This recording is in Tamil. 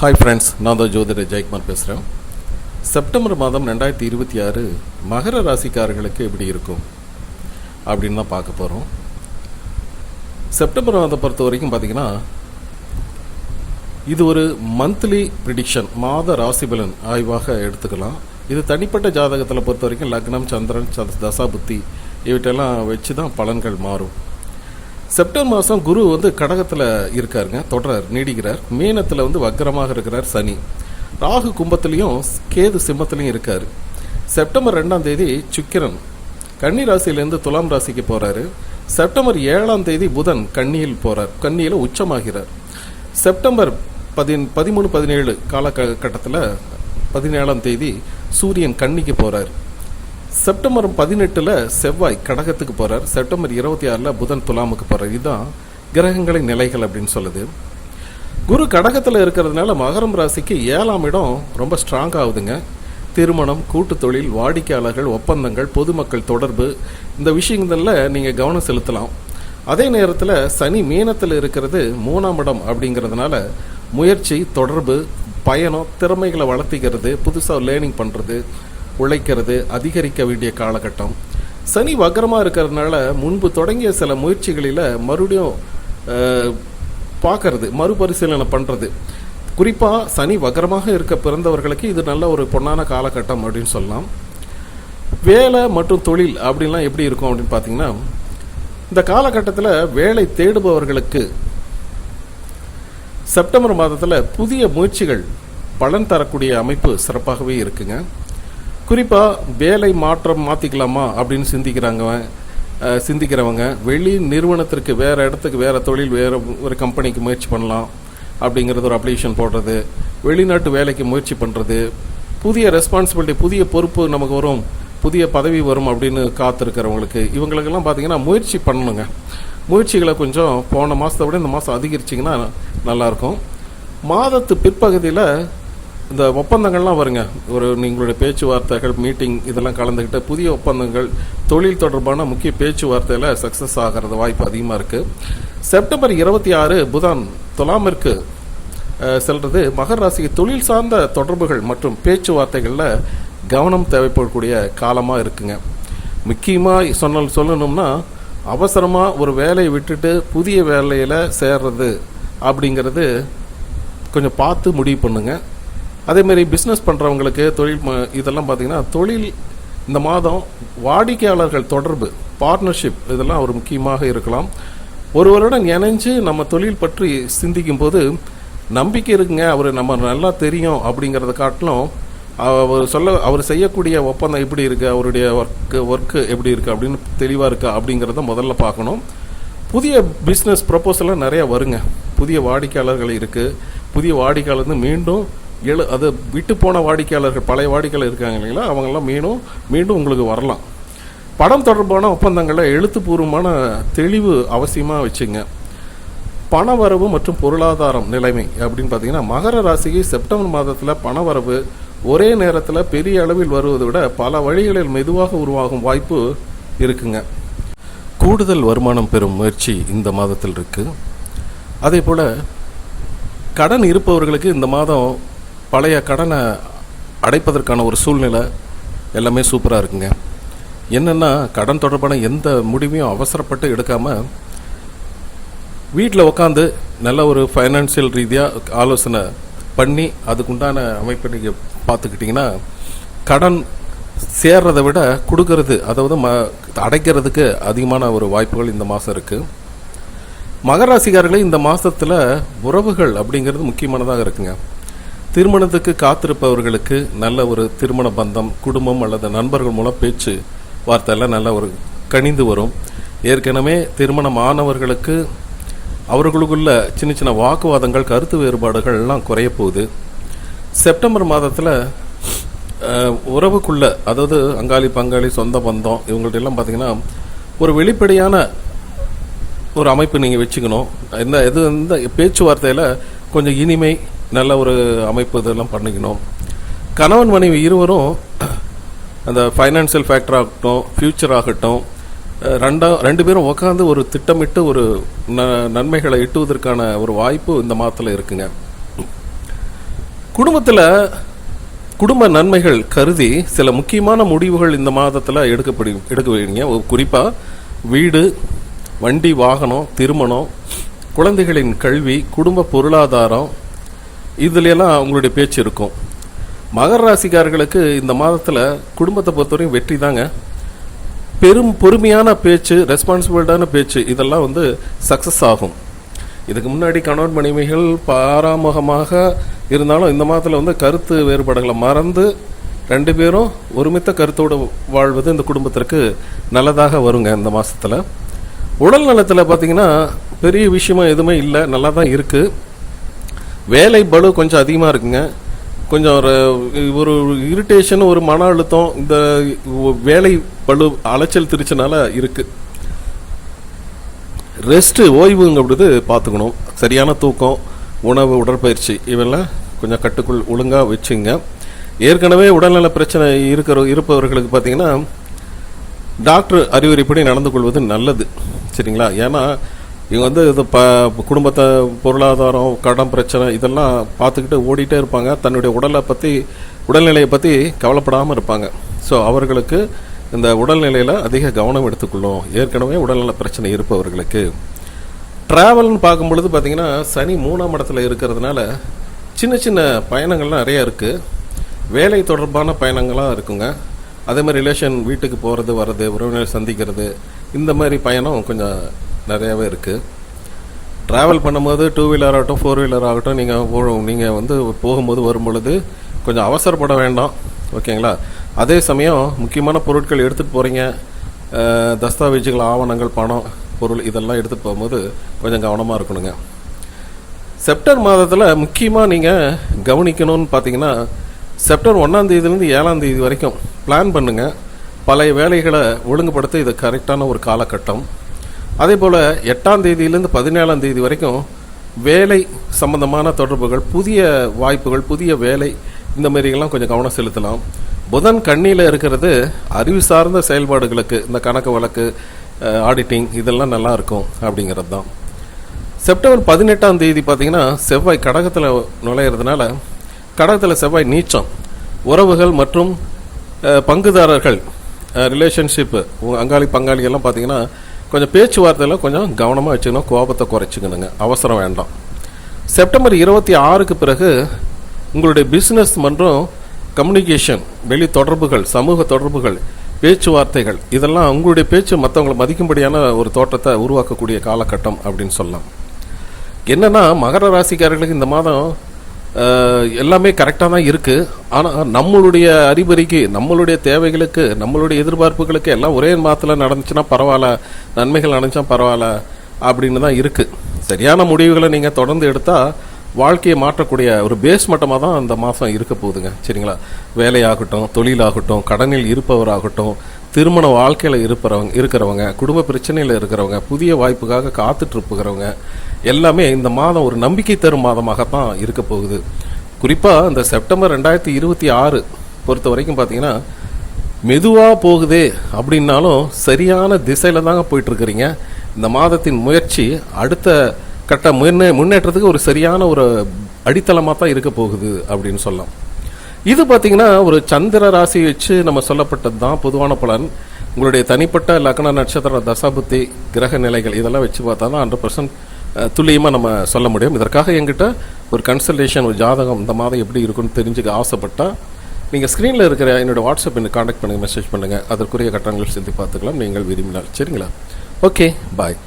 ஹாய் ஃப்ரெண்ட்ஸ், நான் தான் ஜோதிடர் ஜெயக்குமார் பேசுகிறேன். செப்டம்பர் மாதம் 2026 மகர ராசிக்காரர்களுக்கு எப்படி இருக்கும் அப்படின்னு தான் பார்க்க போகிறோம். செப்டம்பர் மாதம் பொறுத்த வரைக்கும் பார்த்திங்கன்னா, இது ஒரு மந்த்லி ப்ரிடிக்ஷன், மாத ராசிபலன் ஆய்வாக எடுத்துக்கலாம். இது தனிப்பட்ட ஜாதகத்தில் பொறுத்த வரைக்கும் லக்னம், சந்திரன், தசாபுத்தி இவற்றெல்லாம் வச்சு தான் பலன்கள் மாறும். செப்டம்பர் மாதம் குரு கடகத்தில் இருக்காருங்க, தொடர் நீடிக்கிறார். மீனத்தில் வக்ரமாக இருக்கிறார் சனி. ராகு கும்பத்திலையும் கேது சிம்மத்திலையும் இருக்கார். செப்டம்பர் 2ஆம் தேதி சுக்கிரன் கன்னி ராசியிலேருந்து துலாம் ராசிக்கு போகிறாரு. செப்டம்பர் 7ஆம் தேதி புதன் கன்னியில் போகிறார், கன்னியில் உச்சமாகிறார். செப்டம்பர் 13-17 காலகட்டத்தில் 17ஆம் தேதி சூரியன் கன்னிக்கு போகிறார். செப்டம்பர் 18 செவ்வாய் கடகத்துக்கு போகிறார். செப்டம்பர் 26 புதன் துலாமுக்கு போகிறார். இதுதான் கிரகங்களின் நிலைகள் அப்படின்னு சொல்லுது. குரு கடகத்தில் இருக்கிறதுனால மகரம் ராசிக்கு 7ஆம் இடம் ரொம்ப ஸ்ட்ராங் ஆகுதுங்க. திருமணம், கூட்டு தொழில், வாடிக்கையாளர்கள், ஒப்பந்தங்கள், பொதுமக்கள் தொடர்பு, இந்த விஷயங்களில் நீங்கள் கவனம் செலுத்தலாம். அதே நேரத்தில் சனி மீனத்தில் இருக்கிறது 3ஆம் இடம் அப்படிங்கிறதுனால முயற்சி, தொடர்பு, பயணம், திறமைகளை வளர்த்திக்கிறது, புதுசாக லேர்னிங் பண்ணுறது, உழைக்கிறது அதிகரிக்க வேண்டிய காலகட்டம். சனி வக்ரமாக இருக்கிறதுனால முன்பு தொடங்கிய சில முயற்சிகளில் மறுபடியும் பார்க்கறது, மறுபரிசீலனை பண்ணுறது. குறிப்பாக சனி வக்ரமாக இருக்க பிறந்தவர்களுக்கு இது நல்ல ஒரு பொன்னான காலகட்டம் அப்படின்னு சொல்லலாம். வேலை மற்றும் தொழில் அப்படின்லாம் எப்படி இருக்கும் அப்படின்னு பார்த்தீங்கன்னா, இந்த காலகட்டத்தில் வேலை தேடுபவர்களுக்கு செப்டம்பர் மாதத்தில் புதிய முயற்சிகள் பலன் தரக்கூடிய அமைப்பு சிறப்பாகவே இருக்குங்க. குறிப்பாக வேலை மாற்றிக்கலாமா அப்படின்னு சிந்திக்கிறவங்க வெளி நிறுவனத்திற்கு, வேறு இடத்துக்கு, வேறு தொழில், வேறு ஒரு கம்பெனிக்கு முயற்சி பண்ணலாம் அப்படிங்கிறது ஒரு அப்ளிகேஷன் போடுறது, வெளிநாட்டு வேலைக்கு முயற்சி பண்ணுறது, புதிய ரெஸ்பான்சிபிலிட்டி, புதிய பொறுப்பு நமக்கு வரும், புதிய பதவி வரும் அப்படின்னு காத்திருக்கிறவங்களுக்கு, இவங்களுக்கெல்லாம் பார்த்திங்கன்னா முயற்சி பண்ணணுங்க. முயற்சிகளை கொஞ்சம் போன மாதத்தை விட இந்த மாதம் அதிகரிச்சிங்கன்னா நல்லாயிருக்கும். மாதத்து பிற்பகுதியில் இந்த ஒப்பந்தங்கள்லாம் வருங்க. நீங்களுடைய பேச்சுவார்த்தைகள், மீட்டிங் இதெல்லாம் கலந்துக்கிட்டு புதிய ஒப்பந்தங்கள், தொழில் தொடர்பான முக்கிய பேச்சுவார்த்தையில் சக்ஸஸ் ஆகிறது வாய்ப்பு அதிகமாக இருக்குது. செப்டம்பர் 26 புதன் துலாமிற்கு செல்வது மகர ராசிக்கு தொழில் சார்ந்த தொடர்புகள் மற்றும் பேச்சுவார்த்தைகளில் கவனம் தேவைப்படக்கூடிய காலமாக இருக்குங்க. முக்கியமாக சொல்லணும்னா, அவசரமாக ஒரு வேலையை விட்டுட்டு புதிய வேலையில் சேர்றது அப்படிங்கிறது கொஞ்சம் பார்த்து முடிவு பண்ணுங்க. அதேமாரி பிஸ்னஸ் பண்ணுறவங்களுக்கு தொழில் இதெல்லாம் பார்த்திங்கன்னா, தொழில் இந்த மாதம் வாடிக்கையாளர்கள் தொடர்பு, பார்ட்னர்ஷிப் இதெல்லாம் ஒரு முக்கியமாக இருக்கலாம். ஒருவருடன் இணைஞ்சு நம்ம தொழில் பற்றி சிந்திக்கும் போது நம்பிக்கை இருக்குங்க, அவர் நம்ம நல்லா தெரியும் அப்படிங்கிறத காட்டிலும் அவர் செய்யக்கூடிய ஒப்பந்தம் எப்படி இருக்குது, அவருடைய ஒர்க்கு எப்படி இருக்குது அப்படின்னு தெளிவாக இருக்கா அப்படிங்கிறத முதல்ல பார்க்கணும். புதிய பிஸ்னஸ் ப்ரப்போசலாம் நிறையா வருங்க. புதிய வாடிக்கையாளர்கள் இருக்குது. புதிய வாடிக்கையாளர் மீண்டும் அது விட்டு போன வாடிக்கையாளர்கள், பழைய வாடிக்கையாளர் இருக்காங்க இல்லைங்களா, அவங்கெல்லாம் மீண்டும் உங்களுக்கு வரலாம். படம் தொடர்பான ஒப்பந்தங்களில் எழுத்துப்பூர்வமான தெளிவு அவசியமாக வச்சுங்க. பணவரவு மற்றும் பொருளாதாரம் நிலைமை அப்படின்னு பார்த்தீங்கன்னா, மகர ராசிக்கு செப்டம்பர் மாதத்தில் பணவரவு ஒரே நேரத்தில் பெரிய அளவில் வருவதை விட பல வழிகளில் மெதுவாக உருவாகும் வாய்ப்பு இருக்குங்க. கூடுதல் வருமானம் பெறும் முயற்சி இந்த மாதத்தில் இருக்குது. அதே போல் கடன் இருப்பவர்களுக்கு இந்த மாதம் பழைய கடனை அடைப்பதற்கான ஒரு சூழ்நிலை எல்லாமே சூப்பராக இருக்குங்க. என்னென்னா, கடன் தொடர்பான எந்த முடிவையும் அவசரப்பட்டு எடுக்காமல் வீட்டில் உட்காந்து நல்ல ஒரு ஃபைனான்சியல் ரீதியாக ஆலோசனை பண்ணி அதுக்குண்டான அமைப்பை நீங்கள் பார்த்துக்கிட்டிங்கன்னா, கடன் சேர்றதை விட கொடுக்கறது, அதாவது அடைக்கிறதுக்கு அதிகமான ஒரு வாய்ப்புகள் இந்த மாதம் இருக்குது. மகராசிக்காரர்களே, இந்த மாதத்தில் உறவுகள் அப்படிங்கிறது முக்கியமானதாக இருக்குங்க. திருமணத்துக்கு காத்திருப்பவர்களுக்கு நல்ல ஒரு திருமண பந்தம், குடும்பம் அல்லது நண்பர்கள் மூலம் பேச்சு வார்த்தையெல்லாம் நல்ல ஒரு கனிந்து வரும். ஏற்கனவே திருமணம் ஆனவர்களுக்கு அவர்களுக்குள்ள சின்ன சின்ன வாக்குவாதங்கள், கருத்து வேறுபாடுகள்லாம் குறைய போகுது. செப்டம்பர் மாதத்தில் உறவுக்குள்ள, அதாவது அங்காளி பங்காளி, சொந்த பந்தம், இவங்கள்ட்ட எல்லாம் பார்த்திங்கன்னா ஒரு வெளிப்படையான ஒரு அமைப்பு நீங்கள் வச்சுக்கணும். இந்த பேச்சுவார்த்தையில் கொஞ்சம் இனிமை, நல்ல ஒரு அமைப்பு இதெல்லாம் பண்ணிக்கணும். கணவன் மனைவி இருவரும் அந்த ஃபைனான்சியல் ஃபேக்டர் ஆகட்டும், ஃப்யூச்சர் ஆகட்டும், ரெண்டு பேரும் உட்காந்து ஒரு திட்டமிட்டு ஒரு நன்மைகளை எட்டுவதற்கான ஒரு வாய்ப்பு இந்த மாதத்தில் இருக்குங்க. குடும்பத்தில் குடும்ப நன்மைகள் கருதி சில முக்கியமான முடிவுகள் இந்த மாதத்தில் எடுக்க வேண்டிய குறிப்பாக வீடு, வண்டி, வாகனம், திருமணம், குழந்தைகளின் கல்வி, குடும்ப பொருளாதாரம், இதுலெல்லாம் அவங்களுடைய பேச்சு இருக்கும். மகர ராசிக்காரர்களுக்கு இந்த மாதத்தில் குடும்பத்தை பொறுத்தவரையும் வெற்றி தாங்க. பொறுமையான பேச்சு, ரெஸ்பான்சிபிலிட்டான பேச்சு, இதெல்லாம் சக்ஸஸ் ஆகும். இதுக்கு முன்னாடி கணவன் மனைவிகள் பாராமுகமாக இருந்தாலும் இந்த மாதத்தில் கருத்து வேறுபாடுகளை மறந்து 2 பேரும் ஒருமித்த கருத்தோடு வாழ்வது இந்த குடும்பத்திற்கு நல்லதாக வருங்க. இந்த மாதத்தில் உடல் நலத்தில் பார்த்தீங்கன்னா பெரிய விஷயமா எதுவுமே இல்லை, நல்லா தான் இருக்குது. வேலை பளு கொஞ்சம் அதிகமாக இருக்குங்க. கொஞ்சம் ஒரு இரிட்டேஷன், ஒரு மன அழுத்தம் இந்த வேலை பளு அலைச்சல் திருச்சினால இருக்குது. ரெஸ்ட்டு, ஓய்வுங்கிறது பார்த்துக்கணும். சரியான தூக்கம், உணவு, உடற்பயிற்சி இவெல்லாம் கொஞ்சம் கட்டுக்குள் ஒழுங்காக வச்சுங்க. ஏற்கனவே உடல்நல பிரச்சனை இருப்பவர்களுக்கு பார்த்தீங்கன்னா டாக்டர் அறிவுரைப்படி நடந்து கொள்வது நல்லது, சரிங்களா? ஏன்னா இவங்க இது குடும்பத்தை, பொருளாதாரம், கடன் பிரச்சனை இதெல்லாம் பார்த்துக்கிட்டு ஓடிட்டே இருப்பாங்க. தன்னுடைய உடல்நிலையை பற்றி கவலைப்படாமல் இருப்பாங்க. ஸோ அவர்களுக்கு இந்த உடல்நிலையில் அதிக கவனம் எடுத்துக்கொள்ளும். ஏற்கனவே உடல்நல பிரச்சனை இருப்பவர்களுக்கு ட்ராவல்னு பார்க்கும் பொழுது பார்த்தீங்கன்னா சனி 3ஆம் இடத்துல இருக்கிறதுனால சின்ன சின்ன பயணங்கள்லாம் நிறையா இருக்குது. வேலை தொடர்பான பயணங்களாக இருக்குங்க. அதே மாதிரி ரிலேஷன் வீட்டுக்கு போகிறது வர்றது, உறவினர் சந்திக்கிறது, இந்த மாதிரி பயணம் கொஞ்சம் நிறையாவே இருக்குது. ட்ராவல் பண்ணும்போது 2 வீலர் ஆகட்டும், 4 வீலர் ஆகட்டும், நீங்கள் போகும்போது வரும்பொழுது கொஞ்சம் அவசரப்பட வேண்டாம், ஓகேங்களா? அதே சமயம் முக்கியமான பொருட்கள் எடுத்துகிட்டு போகிறீங்க, தஸ்தாவேஜுகள், ஆவணங்கள், பணம், பொருள் இதெல்லாம் எடுத்துகிட்டு போகும்போது கொஞ்சம் கவனமாக இருக்கணுங்க. செப்டம்பர் மாதத்தில் முக்கியமாக நீங்கள் கவனிக்கணும்னு பார்த்தீங்கன்னா செப்டம்பர் 1ஆம் தேதியிலேருந்து 7ஆம் தேதி வரைக்கும் பிளான் பண்ணுங்கள். பழைய வேலைகளை ஒழுங்குபடுத்த இது கரெக்டான ஒரு காலகட்டம். அதே போல் 8ஆம் தேதியிலேருந்து 17ஆம் தேதி வரைக்கும் வேலை சம்பந்தமான தொடர்புகள், புதிய வாய்ப்புகள், புதிய வேலை, இந்த மாதிரிலாம் கொஞ்சம் கவனம் செலுத்தலாம். புதன் கண்ணியில் இருக்கிறது அறிவு சார்ந்த செயல்பாடுகளுக்கு, இந்த கணக்கு வழக்கு, ஆடிட்டிங் இதெல்லாம் நல்லா இருக்கும் அப்படிங்கிறது தான். செப்டம்பர் 18ஆம் தேதி பார்த்தீங்கன்னா செவ்வாய் கடகத்தில் நுழையிறதுனால, கடகத்தில் செவ்வாய் நீச்சம், உறவுகள் மற்றும் பங்குதாரர்கள், ரிலேஷன்ஷிப்பு, அங்காளி பங்காளிகள்லாம் பார்த்தீங்கன்னா கொஞ்சம் பேச்சுவார்த்தையில் கொஞ்சம் கவனமாக வச்சுக்கணும். கோபத்தை குறைச்சிக்கணுங்க, அவசரம் வேண்டாம். செப்டம்பர் 26க்கு பிறகு உங்களுடைய பிஸ்னஸ் மற்றும் கம்யூனிகேஷன், வெளி தொடர்புகள், சமூக தொடர்புகள், பேச்சுவார்த்தைகள், இதெல்லாம் உங்களுடைய பேச்சு மற்றவங்களை மதிக்கும்படியான ஒரு தோற்றத்தை உருவாக்கக்கூடிய காலகட்டம் அப்படின்னு சொல்லலாம். என்னென்னா மகர ராசிக்காரர்களுக்கு இந்த மாதம் எல்லாமே கரெக்டாக தான் இருக்குது. ஆனால் நம்மளுடைய அறிபறிக்கு, நம்மளுடைய தேவைகளுக்கு, நம்மளுடைய எதிர்பார்ப்புகளுக்கு எல்லாம் ஒரே மாதத்தில் நடந்துச்சுன்னா பரவாயில்ல, நன்மைகள் நடந்துச்சா பரவாயில்ல அப்படின்னு தான் இருக்குது. சரியான முடிவுகளை நீங்கள் தொடர்ந்து எடுத்தால் வாழ்க்கையை மாற்றக்கூடிய ஒரு பேஸ் மட்டமாக தான் அந்த மாதம் இருக்க போகுதுங்க, சரிங்களா? வேலையாகட்டும், தொழிலாகட்டும், கடனில் இருப்பவராகட்டும், திருமண வாழ்க்கையில் இருக்கிறவங்க, குடும்ப பிரச்சனையில் இருக்கிறவங்க, புதிய வாய்ப்புக்காக காத்துட்ருப்புகிறவங்க எல்லாமே இந்த மாதம் ஒரு நம்பிக்கை தரும் மாதமாகத்தான் இருக்க போகுது. குறிப்பாக இந்த செப்டம்பர் 2026 பொறுத்த வரைக்கும் பார்த்தீங்கன்னா மெதுவாக போகுதே அப்படின்னாலும் சரியான திசையில் தாங்க போயிட்டுருக்கிறீங்க. இந்த மாதத்தின் முயற்சி அடுத்த கட்ட முன்னேற்றத்துக்கு ஒரு சரியான ஒரு அடித்தளமாக தான் இருக்க போகுது அப்படின்னு சொல்லலாம். இது பார்த்தீங்கன்னா ஒரு சந்திர ராசி வச்சு நம்ம சொல்லப்பட்டது தான் பொதுவான பலன். உங்களுடைய தனிப்பட்ட லக்ன, நட்சத்திர, தசாபுத்தி, கிரக நிலைகள் இதெல்லாம் வச்சு பார்த்தா தான் 100% துல்லியமாக நம்ம சொல்ல முடியும். இதற்காக எங்கிட்ட ஒரு கன்சல்டேஷன், ஒரு ஜாதகம் இந்த மாதம் எப்படி இருக்குன்னு தெரிஞ்சுக்க ஆசைப்பட்டால் நீங்கள் ஸ்க்ரீனில் இருக்கிற என்னோடய வாட்ஸ்அப் கான்டாக்ட் பண்ணுங்கள், மெசேஜ் பண்ணுங்கள். அதற்குரிய கட்டணங்கள் செஞ்சு பார்த்துக்கலாம் நீங்கள் விரும்பினால், சரிங்களா? ஓகே, பாய்.